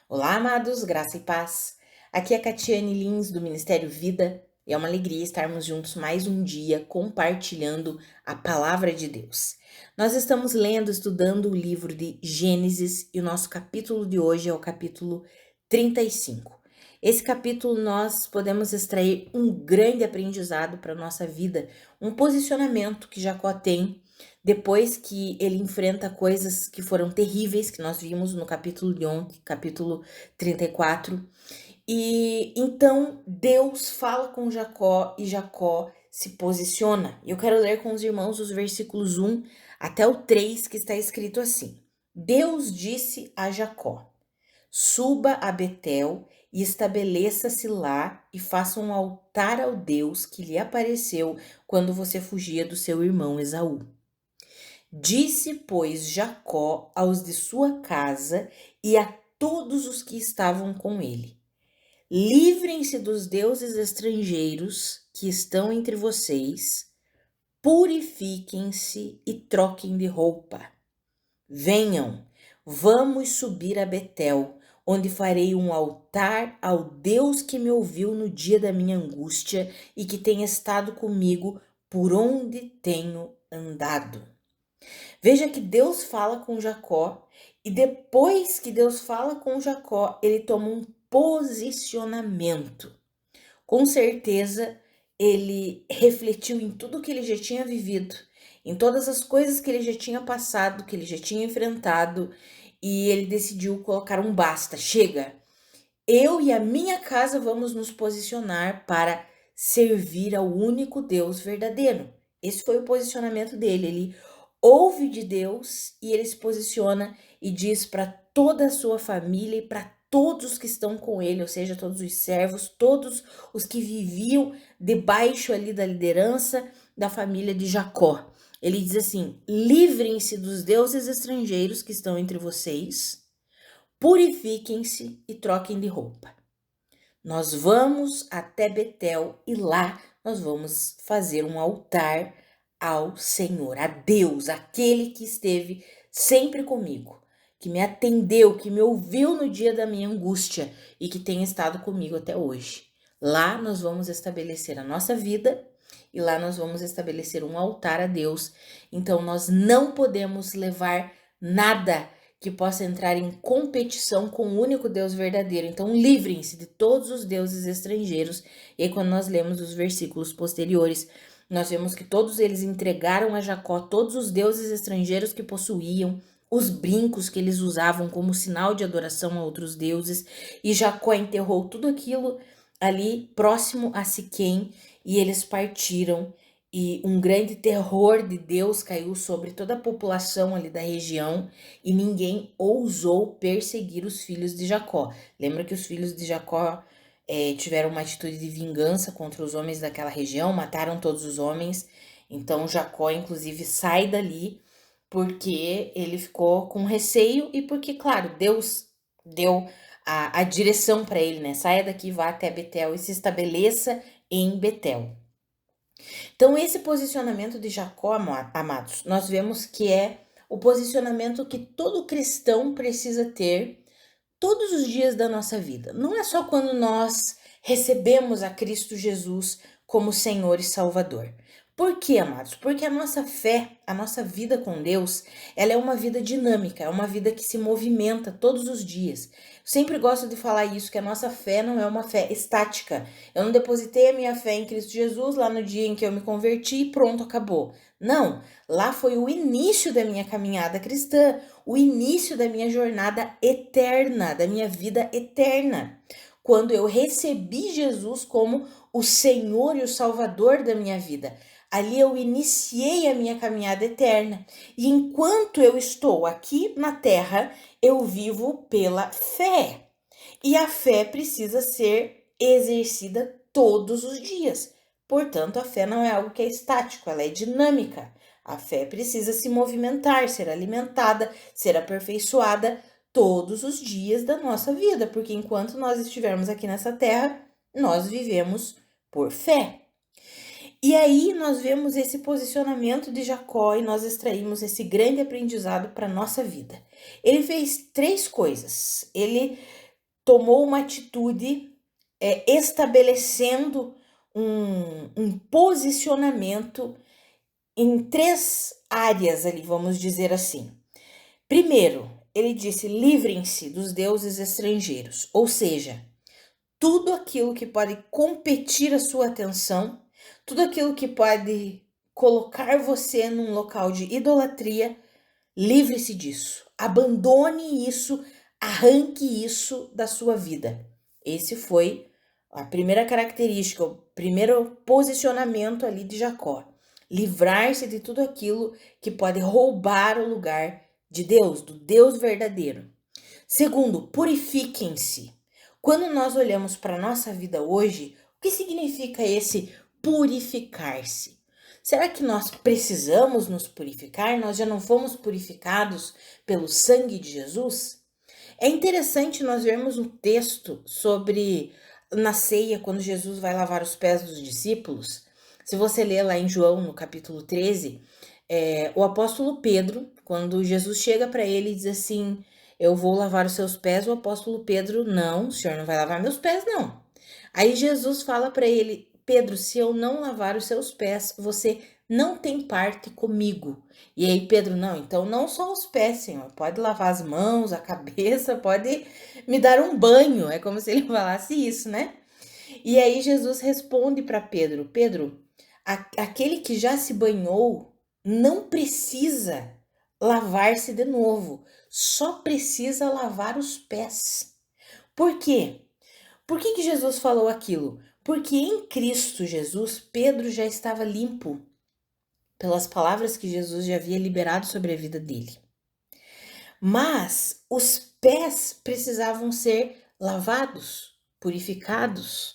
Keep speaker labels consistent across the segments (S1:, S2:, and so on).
S1: Olá, amados, graça e paz. Aqui é Catiane Lins, do Ministério Vida, e é uma alegria estarmos juntos mais um dia compartilhando a palavra de Deus. Nós estamos lendo, estudando o livro de Gênesis e o nosso capítulo de hoje é o capítulo 35. Esse capítulo nós podemos extrair um grande aprendizado para a nossa vida, um posicionamento que Jacó tem depois que ele enfrenta coisas que foram terríveis, que nós vimos no capítulo de ontem, capítulo 34. E então Deus fala com Jacó e Jacó se posiciona. Eu quero ler com os irmãos os versículos 1 até o 3, que está escrito assim: Deus disse a Jacó: Suba a Betel e estabeleça-se lá e faça um altar ao Deus que lhe apareceu quando você fugia do seu irmão Esaú. Disse, pois, Jacó aos de sua casa e a todos os que estavam com ele: Livrem-se dos deuses estrangeiros que estão entre vocês, purifiquem-se e troquem de roupa. Venham, vamos subir a Betel, onde farei um altar ao Deus que me ouviu no dia da minha angústia e que tem estado comigo por onde tenho andado. Veja que Deus fala com Jacó e depois que Deus fala com Jacó, ele toma um posicionamento. Com certeza, ele refletiu em tudo que ele já tinha vivido, em todas as coisas que ele já tinha passado, que ele já tinha enfrentado, e ele decidiu colocar um basta, chega. Eu e a minha casa vamos nos posicionar para servir ao único Deus verdadeiro. Esse foi o posicionamento dele. Ele ouve de Deus e ele se posiciona e diz para toda a sua família e para todos que estão com ele, ou seja, todos os servos, todos os que viviam debaixo ali da liderança da família de Jacó. Ele diz assim: livrem-se dos deuses estrangeiros que estão entre vocês, purifiquem-se e troquem de roupa. Nós vamos até Betel e lá nós vamos fazer um altar ao Senhor, a Deus, aquele que esteve sempre comigo, que me atendeu, que me ouviu no dia da minha angústia e que tem estado comigo até hoje. Lá nós vamos estabelecer a nossa vida e lá nós vamos estabelecer um altar a Deus. Então nós não podemos levar nada que possa entrar em competição com o único Deus verdadeiro. Então, livrem-se de todos os deuses estrangeiros. E aí, quando nós lemos os versículos posteriores, nós vemos que todos eles entregaram a Jacó todos os deuses estrangeiros que possuíam, os brincos que eles usavam como sinal de adoração a outros deuses, e Jacó enterrou tudo aquilo ali próximo a Siquém, e eles partiram. E um grande terror de Deus caiu sobre toda a população ali da região e ninguém ousou perseguir os filhos de Jacó. Lembra que os filhos de Jacó tiveram uma atitude de vingança contra os homens daquela região, mataram todos os homens. Então Jacó, inclusive, sai dali porque ele ficou com receio e porque, claro, Deus deu a direção para ele, né? Saia daqui, vá até Betel e se estabeleça em Betel. Então, esse posicionamento de Jacó, amados, nós vemos que é o posicionamento que todo cristão precisa ter todos os dias da nossa vida. Não é só quando nós recebemos a Cristo Jesus como Senhor e Salvador. Por quê, amados? Porque a nossa fé, a nossa vida com Deus, ela é uma vida dinâmica, é uma vida que se movimenta todos os dias. Sempre gosto de falar isso, que a nossa fé não é uma fé estática. Eu não depositei a minha fé em Cristo Jesus lá no dia em que eu me converti e pronto, acabou. Não, lá foi o início da minha caminhada cristã, o início da minha jornada eterna, da minha vida eterna. Quando eu recebi Jesus como o Senhor e o Salvador da minha vida. Ali eu iniciei a minha caminhada eterna. E enquanto eu estou aqui na terra, eu vivo pela fé. E a fé precisa ser exercida todos os dias. Portanto, a fé não é algo que é estático, ela é dinâmica. A fé precisa se movimentar, ser alimentada, ser aperfeiçoada todos os dias da nossa vida, porque enquanto nós estivermos aqui nessa terra, nós vivemos por fé. E aí nós vemos esse posicionamento de Jacó e nós extraímos esse grande aprendizado para a nossa vida. Ele fez 3 coisas. Ele tomou uma atitude estabelecendo um posicionamento em 3 áreas ali, vamos dizer assim. Primeiro, ele disse: livrem-se dos deuses estrangeiros, ou seja, tudo aquilo que pode competir a sua atenção, tudo aquilo que pode colocar você num local de idolatria, livre-se disso, abandone isso, arranque isso da sua vida. Esse foi a primeira característica, o primeiro posicionamento ali de Jacó. Livrar-se de tudo aquilo que pode roubar o lugar de Deus, do Deus verdadeiro. Segundo, purifiquem-se. Quando nós olhamos para a nossa vida hoje, o que significa esse purificar-se? Será que nós precisamos nos purificar? Nós já não fomos purificados pelo sangue de Jesus? É interessante nós vermos um texto sobre na ceia, quando Jesus vai lavar os pés dos discípulos. Se você ler lá em João, no capítulo 13, o apóstolo Pedro, quando Jesus chega para ele e diz assim: eu vou lavar os seus pés, o apóstolo Pedro: não, o senhor não vai lavar meus pés, não. Aí Jesus fala para ele: Pedro, se eu não lavar os seus pés, você não tem parte comigo. E aí Pedro: não, então não só os pés, Senhor, pode lavar as mãos, a cabeça, pode me dar um banho. É como se ele falasse isso, né? E aí Jesus responde para Pedro: Pedro, aquele que já se banhou não precisa lavar-se de novo, só precisa lavar os pés. Por quê? Por que Jesus falou aquilo? Porque em Cristo Jesus, Pedro já estava limpo pelas palavras que Jesus já havia liberado sobre a vida dele. Mas os pés precisavam ser lavados, purificados.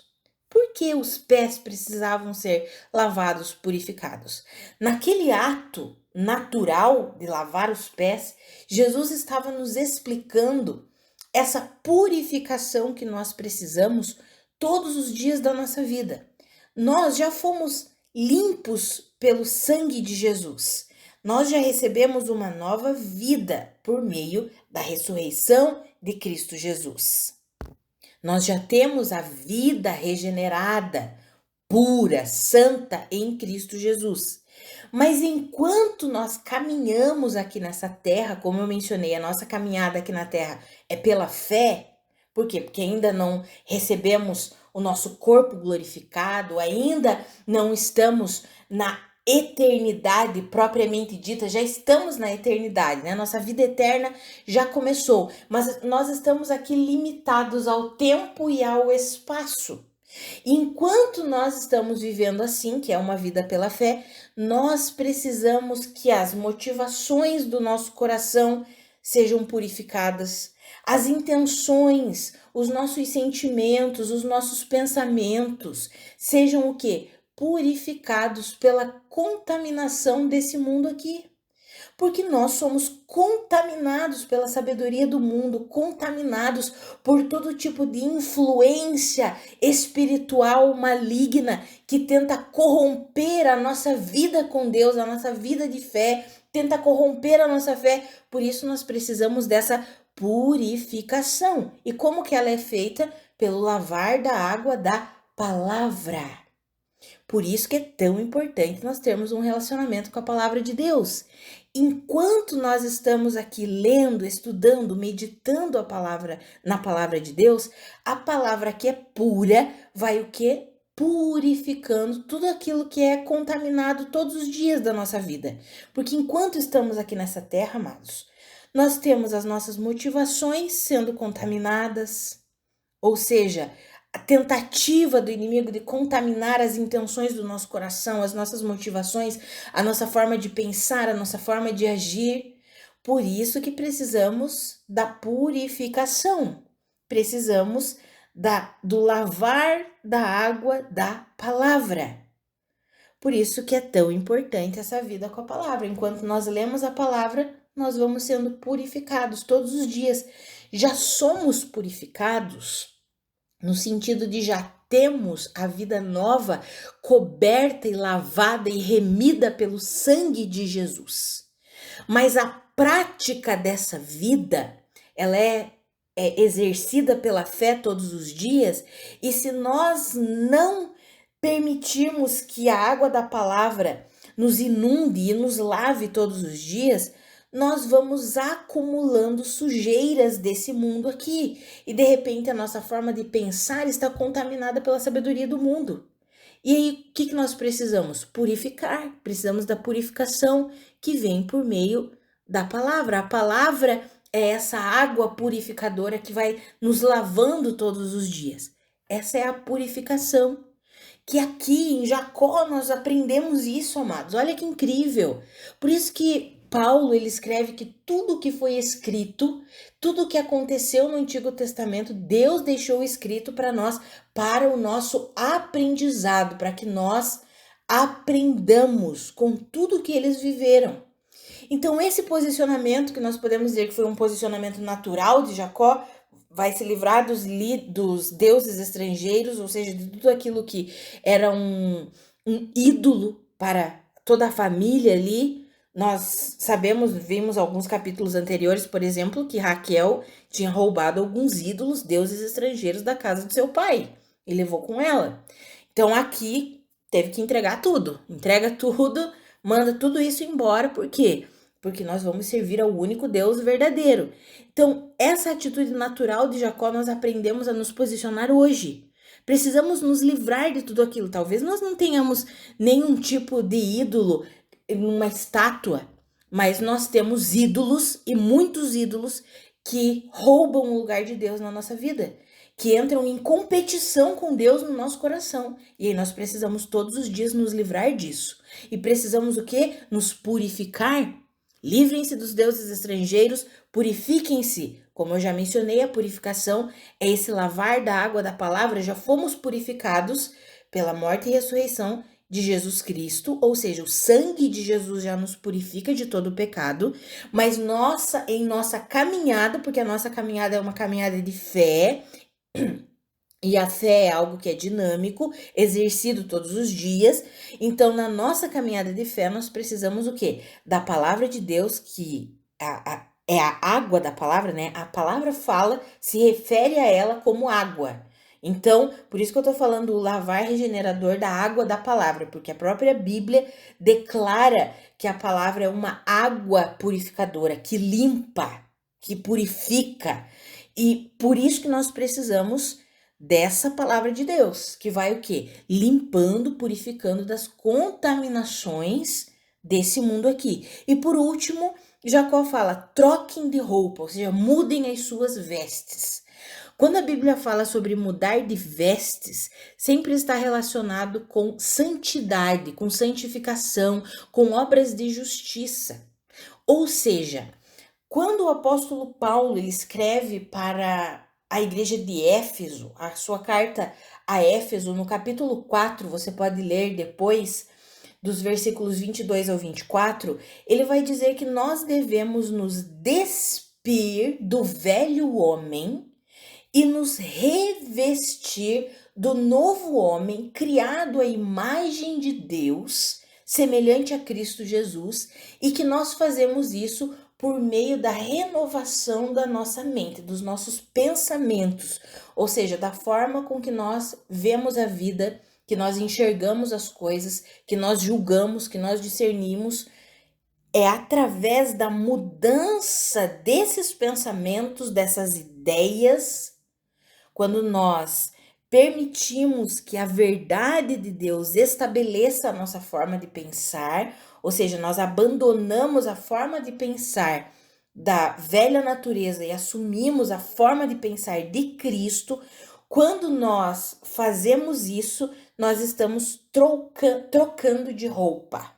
S1: Por que os pés precisavam ser lavados, purificados? Naquele ato natural de lavar os pés, Jesus estava nos explicando essa purificação que nós precisamos todos os dias da nossa vida. Nós já fomos limpos pelo sangue de Jesus. Nós já recebemos uma nova vida por meio da ressurreição de Cristo Jesus. Nós já temos a vida regenerada, pura, santa em Cristo Jesus. Mas enquanto nós caminhamos aqui nessa terra, como eu mencionei, a nossa caminhada aqui na terra é pela fé. Por quê? Porque ainda não recebemos o nosso corpo glorificado, ainda não estamos na eternidade propriamente dita, já estamos na eternidade, né? Nossa vida eterna já começou, mas nós estamos aqui limitados ao tempo e ao espaço. Enquanto nós estamos vivendo assim, que é uma vida pela fé, nós precisamos que as motivações do nosso coração sejam purificadas, as intenções, os nossos sentimentos, os nossos pensamentos sejam o quê? Purificados pela contaminação desse mundo aqui. Porque nós somos contaminados pela sabedoria do mundo, contaminados por todo tipo de influência espiritual maligna que tenta corromper a nossa vida com Deus, a nossa vida de fé, tenta corromper a nossa fé. Por isso nós precisamos dessa purificação. E como que ela é feita? Pelo lavar da água da palavra. Por isso que é tão importante nós termos um relacionamento com a palavra de Deus. Enquanto nós estamos aqui lendo, estudando, meditando na palavra de Deus, a palavra que é pura vai o quê? Purificando tudo aquilo que é contaminado todos os dias da nossa vida. Porque enquanto estamos aqui nessa terra, amados, nós temos as nossas motivações sendo contaminadas, ou seja, a tentativa do inimigo de contaminar as intenções do nosso coração, as nossas motivações, a nossa forma de pensar, a nossa forma de agir. Por isso que precisamos da purificação. Precisamos do lavar da água da palavra. Por isso que é tão importante essa vida com a palavra. Enquanto nós lemos a palavra, nós vamos sendo purificados todos os dias. Já somos purificados no sentido de já temos a vida nova coberta e lavada e remida pelo sangue de Jesus. Mas a prática dessa vida, ela é exercida pela fé todos os dias, e se nós não permitirmos que a água da palavra nos inunde e nos lave todos os dias, nós vamos acumulando sujeiras desse mundo aqui. E de repente a nossa forma de pensar está contaminada pela sabedoria do mundo. E aí, o que nós precisamos? Purificar. Precisamos da purificação que vem por meio da palavra. A palavra é essa água purificadora que vai nos lavando todos os dias. Essa é a purificação. Que aqui em Jacó nós aprendemos isso, amados. Olha que incrível. Por isso que Paulo, ele escreve que tudo que foi escrito, tudo que aconteceu no Antigo Testamento, Deus deixou escrito para nós, para o nosso aprendizado, para que nós aprendamos com tudo que eles viveram. Então, esse posicionamento, que nós podemos dizer que foi um posicionamento natural de Jacó, vai se livrar dos deuses estrangeiros, ou seja, de tudo aquilo que era um ídolo para toda a família ali. Nós sabemos, vimos alguns capítulos anteriores, por exemplo, que Raquel tinha roubado alguns ídolos, deuses estrangeiros da casa do seu pai e levou com ela. Então aqui teve que entregar tudo, entrega tudo, manda tudo isso embora, por quê? Porque nós vamos servir ao único Deus verdadeiro. Então, essa atitude natural de Jacó nós aprendemos a nos posicionar hoje. Precisamos nos livrar de tudo aquilo. Talvez nós não tenhamos nenhum tipo de ídolo, uma estátua, mas nós temos ídolos e muitos ídolos que roubam o lugar de Deus na nossa vida, que entram em competição com Deus no nosso coração. E aí nós precisamos todos os dias nos livrar disso. E precisamos o quê? Nos purificar. Livrem-se dos deuses estrangeiros, purifiquem-se. Como eu já mencionei, a purificação é esse lavar da água da palavra. Já fomos purificados pela morte e ressurreição de Jesus Cristo, ou seja, o sangue de Jesus já nos purifica de todo o pecado, mas em nossa caminhada, porque a nossa caminhada é uma caminhada de fé, e a fé é algo que é dinâmico, exercido todos os dias. Então, na nossa caminhada de fé, nós precisamos o quê? Da palavra de Deus, que é a água da palavra, né? A palavra fala, se refere a ela como água. Então, por isso que eu tô falando o lavar regenerador da água da palavra, porque a própria Bíblia declara que a palavra é uma água purificadora, que limpa, que purifica. E por isso que nós precisamos dessa palavra de Deus, que vai o quê? Limpando, purificando das contaminações desse mundo aqui. E por último, Jacó fala, troquem de roupa, ou seja, mudem as suas vestes. Quando a Bíblia fala sobre mudar de vestes, sempre está relacionado com santidade, com santificação, com obras de justiça. Ou seja, quando o apóstolo Paulo ele escreve para a igreja de Éfeso, a sua carta a Éfeso, no capítulo 4, você pode ler depois, dos versículos 22 ao 24, ele vai dizer que nós devemos nos despir do velho homem e nos revestir do novo homem, criado à imagem de Deus, semelhante a Cristo Jesus, e que nós fazemos isso por meio da renovação da nossa mente, dos nossos pensamentos, ou seja, da forma com que nós vemos a vida, que nós enxergamos as coisas, que nós julgamos, que nós discernimos. É através da mudança desses pensamentos, dessas ideias, quando nós permitimos que a verdade de Deus estabeleça a nossa forma de pensar, ou seja, nós abandonamos a forma de pensar da velha natureza e assumimos a forma de pensar de Cristo. Quando nós fazemos isso, nós estamos trocando de roupa.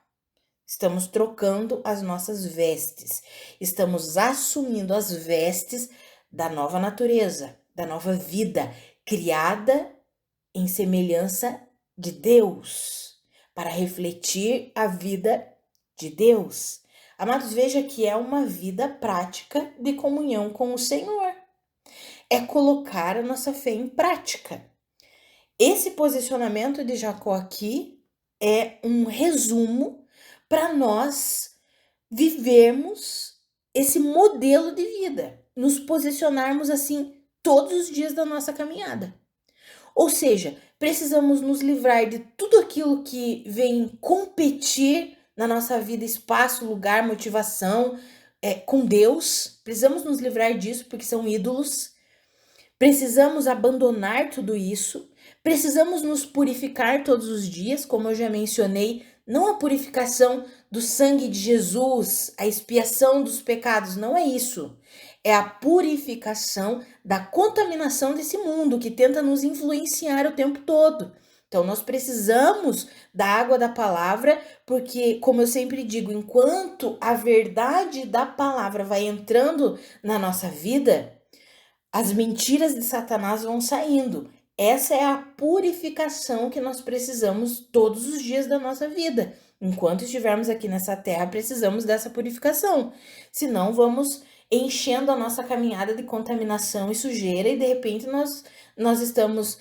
S1: Estamos trocando as nossas vestes. Estamos assumindo as vestes da nova natureza, da nova vida, criada em semelhança de Deus, para refletir a vida de Deus. Amados, veja que é uma vida prática de comunhão com o Senhor. É colocar a nossa fé em prática. Esse posicionamento de Jacó aqui é um resumo para nós vivermos esse modelo de vida. nos posicionarmos assim todos os dias da nossa caminhada. Ou seja, precisamos nos livrar de tudo aquilo que vem competir na nossa vida, espaço, lugar, motivação, com Deus. Precisamos nos livrar disso porque são ídolos. Precisamos abandonar tudo isso. Precisamos nos purificar todos os dias, como eu já mencionei, não a purificação do sangue de Jesus, a expiação dos pecados, não é isso. É a purificação da contaminação desse mundo que tenta nos influenciar o tempo todo. Então, nós precisamos da água da palavra, porque, como eu sempre digo, enquanto a verdade da palavra vai entrando na nossa vida, as mentiras de Satanás vão saindo. Essa é a purificação que nós precisamos todos os dias da nossa vida. Enquanto estivermos aqui nessa terra, precisamos dessa purificação. Senão, vamos enchendo a nossa caminhada de contaminação e sujeira e, de repente, nós estamos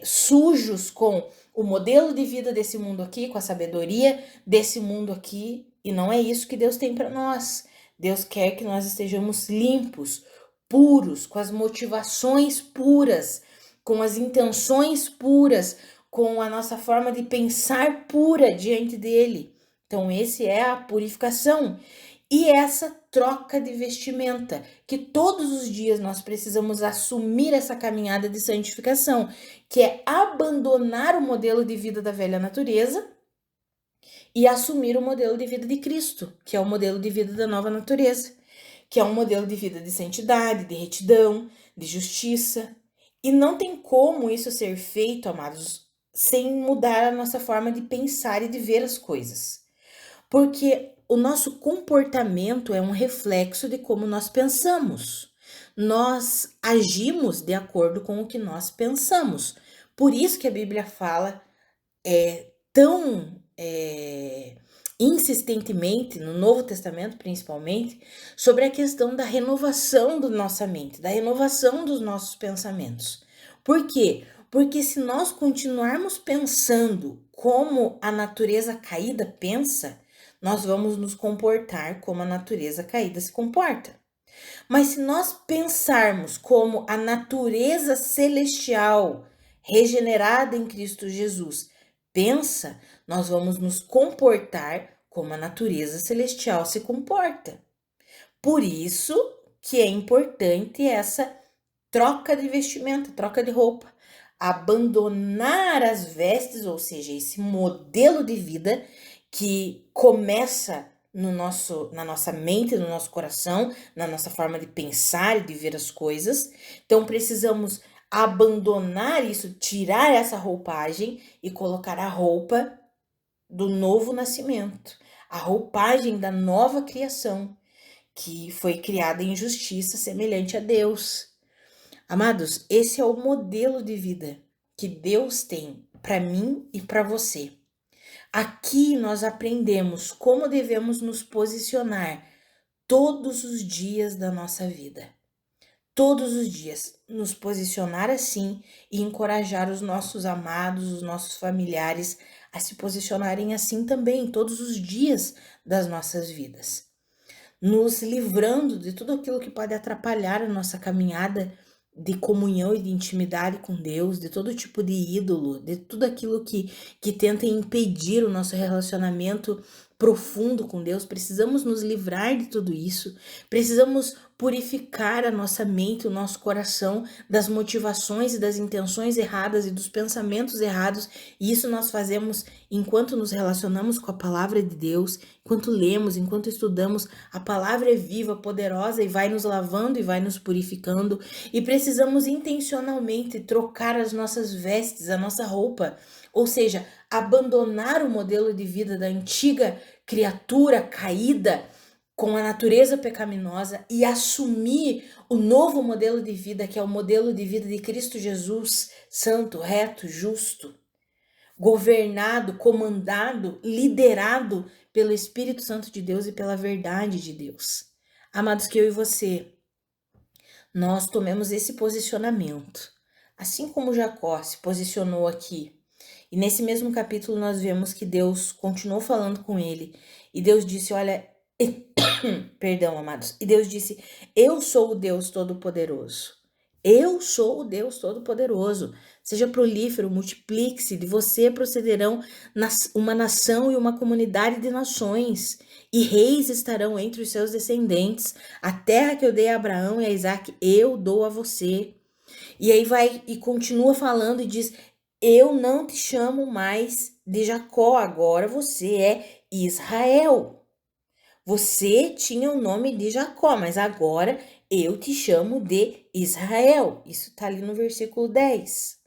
S1: sujos com o modelo de vida desse mundo aqui, com a sabedoria desse mundo aqui. E não é isso que Deus tem para nós. Deus quer que nós estejamos limpos, puros, com as motivações puras, com as intenções puras, com a nossa forma de pensar pura diante dele. Então, esse é a purificação. E essa troca de vestimenta, que todos os dias nós precisamos assumir essa caminhada de santificação, que é abandonar o modelo de vida da velha natureza e assumir o modelo de vida de Cristo, que é o modelo de vida da nova natureza, que é um modelo de vida de santidade, de retidão, de justiça. E não tem como isso ser feito, amados, sem mudar a nossa forma de pensar e de ver as coisas. Porque o nosso comportamento é um reflexo de como nós pensamos. Nós agimos de acordo com o que nós pensamos. Por isso que a Bíblia fala tão insistentemente, no Novo Testamento principalmente, sobre a questão da renovação da nossa mente, da renovação dos nossos pensamentos. Por quê? Porque se nós continuarmos pensando como a natureza caída pensa, nós vamos nos comportar como a natureza caída se comporta. Mas se nós pensarmos como a natureza celestial, regenerada em Cristo Jesus, pensa, nós vamos nos comportar como a natureza celestial se comporta. Por isso que é importante essa troca de vestimenta, troca de roupa. Abandonar as vestes, ou seja, esse modelo de vida que começa na nossa mente, no nosso coração, na nossa forma de pensar e de ver as coisas. Então, precisamos abandonar isso, tirar essa roupagem e colocar a roupa do novo nascimento, a roupagem da nova criação, que foi criada em justiça, semelhante a Deus. Amados, esse é o modelo de vida que Deus tem para mim e para você. Aqui nós aprendemos como devemos nos posicionar todos os dias da nossa vida. Todos os dias nos posicionar assim e encorajar os nossos amados, os nossos familiares a se posicionarem assim também todos os dias das nossas vidas. Nos livrando de tudo aquilo que pode atrapalhar a nossa caminhada de comunhão e de intimidade com Deus, de todo tipo de ídolo, de tudo aquilo que tenta impedir o nosso relacionamento profundo com Deus. Precisamos nos livrar de tudo isso, precisamos purificar a nossa mente, o nosso coração das motivações e das intenções erradas e dos pensamentos errados, e isso nós fazemos enquanto nos relacionamos com a palavra de Deus, enquanto lemos, enquanto estudamos. A palavra é viva, poderosa e vai nos lavando e vai nos purificando, e precisamos intencionalmente trocar as nossas vestes, a nossa roupa, ou seja, abandonar o modelo de vida da antiga criatura caída com a natureza pecaminosa e assumir o novo modelo de vida, que é o modelo de vida de Cristo Jesus, santo, reto, justo, governado, comandado, liderado pelo Espírito Santo de Deus e pela verdade de Deus. Amados, que eu e você, nós tomemos esse posicionamento, assim como Jacó se posicionou aqui. E nesse mesmo capítulo nós vemos que Deus continuou falando com ele, e Deus disse: olha, Perdão, amados. E Deus disse: Eu sou o Deus Todo-Poderoso. Eu sou o Deus Todo-Poderoso. Seja prolífero, multiplique-se, de você procederão uma nação e uma comunidade de nações, e reis estarão entre os seus descendentes. A terra que eu dei a Abraão e a Isaac, eu dou a você. E aí vai e continua falando e diz: Eu não te chamo mais de Jacó, agora você é Israel. Você tinha o nome de Jacó, mas agora eu te chamo de Israel. Isso está ali no versículo 10.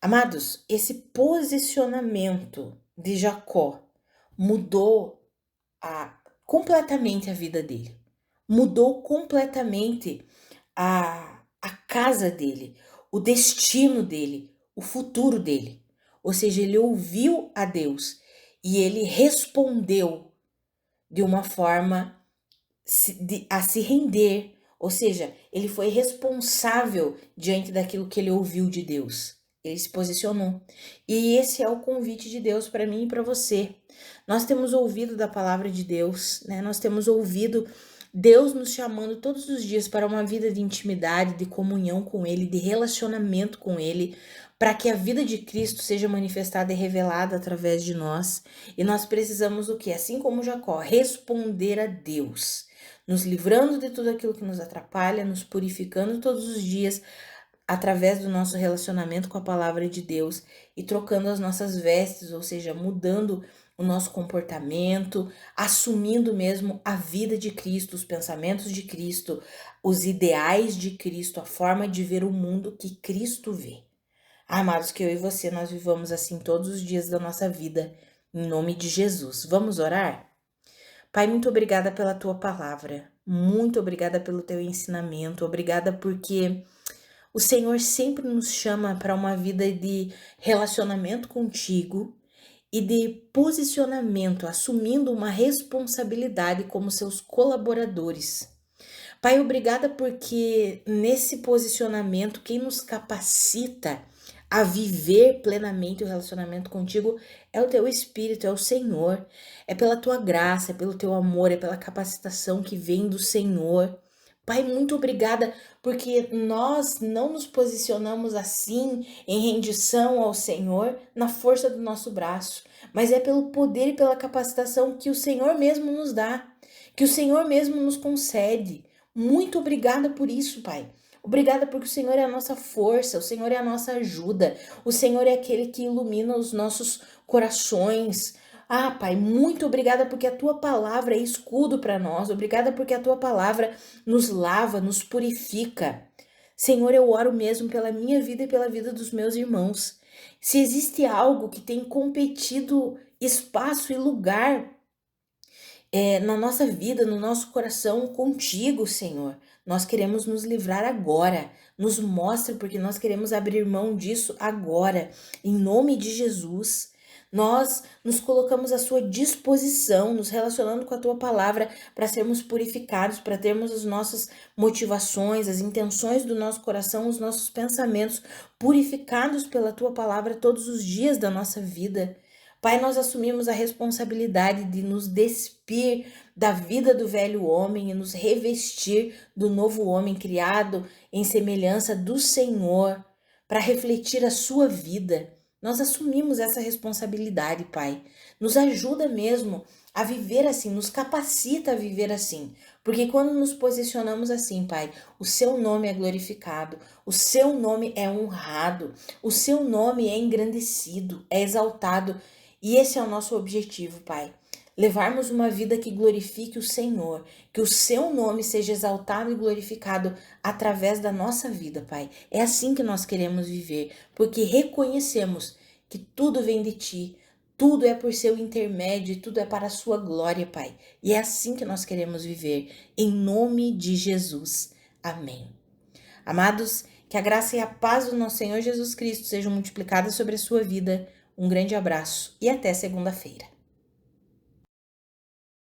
S1: Amados, esse posicionamento de Jacó mudou completamente a vida dele. Mudou completamente a casa dele, o destino dele, o futuro dele. Ou seja, ele ouviu a Deus e ele respondeu de uma forma a se render, ou seja, ele foi responsável diante daquilo que ele ouviu de Deus. Ele se posicionou. E esse é o convite de Deus para mim e para você. Nós temos ouvido da palavra de Deus, né? Nós temos ouvido Deus nos chamando todos os dias para uma vida de intimidade, de comunhão com Ele, de relacionamento com Ele, para que a vida de Cristo seja manifestada e revelada através de nós. E nós precisamos o quê? Assim como Jacó, responder a Deus, nos livrando de tudo aquilo que nos atrapalha, nos purificando todos os dias através do nosso relacionamento com a palavra de Deus e trocando as nossas vestes, ou seja, mudando o nosso comportamento, assumindo mesmo a vida de Cristo, os pensamentos de Cristo, os ideais de Cristo, a forma de ver o mundo que Cristo vê. Amados, que eu e você nós vivamos assim todos os dias da nossa vida, em nome de Jesus. Vamos orar? Pai, muito obrigada pela tua palavra, muito obrigada pelo teu ensinamento, obrigada porque o Senhor sempre nos chama para uma vida de relacionamento contigo e de posicionamento, assumindo uma responsabilidade como seus colaboradores. Pai, obrigada porque nesse posicionamento, quem nos capacita a viver plenamente o relacionamento contigo é o teu Espírito, é o Senhor. É pela tua graça, é pelo teu amor, é pela capacitação que vem do Senhor. Pai, muito obrigada, porque nós não nos posicionamos assim, em rendição ao Senhor, na força do nosso braço, mas é pelo poder e pela capacitação que o Senhor mesmo nos dá, que o Senhor mesmo nos concede. Muito obrigada por isso, Pai. Obrigada porque o Senhor é a nossa força, o Senhor é a nossa ajuda, o Senhor é aquele que ilumina os nossos corações. Ah, Pai, muito obrigada porque a tua palavra é escudo para nós. Obrigada porque a tua palavra nos lava, nos purifica. Senhor, eu oro mesmo pela minha vida e pela vida dos meus irmãos. Se existe algo que tem competido espaço e lugar na nossa vida, no nosso coração contigo, Senhor, nós queremos nos livrar agora. Nos mostre porque nós queremos abrir mão disso agora. Em nome de Jesus. Nós nos colocamos à sua disposição, nos relacionando com a tua palavra para sermos purificados, para termos as nossas motivações, as intenções do nosso coração, os nossos pensamentos purificados pela tua palavra todos os dias da nossa vida. Pai, nós assumimos a responsabilidade de nos despir da vida do velho homem e nos revestir do novo homem criado em semelhança do Senhor, para refletir a sua vida. Nós assumimos essa responsabilidade, Pai. Nos ajuda mesmo a viver assim, nos capacita a viver assim. Porque quando nos posicionamos assim, Pai, o seu nome é glorificado, o seu nome é honrado, o seu nome é engrandecido, é exaltado. E esse é o nosso objetivo, Pai. Levarmos uma vida que glorifique o Senhor, que o seu nome seja exaltado e glorificado através da nossa vida, Pai. É assim que nós queremos viver, porque reconhecemos que tudo vem de Ti, tudo é por seu intermédio e tudo é para a sua glória, Pai. E é assim que nós queremos viver, em nome de Jesus. Amém. Amados, que a graça e a paz do nosso Senhor Jesus Cristo sejam multiplicadas sobre a sua vida. Um grande abraço e até segunda-feira.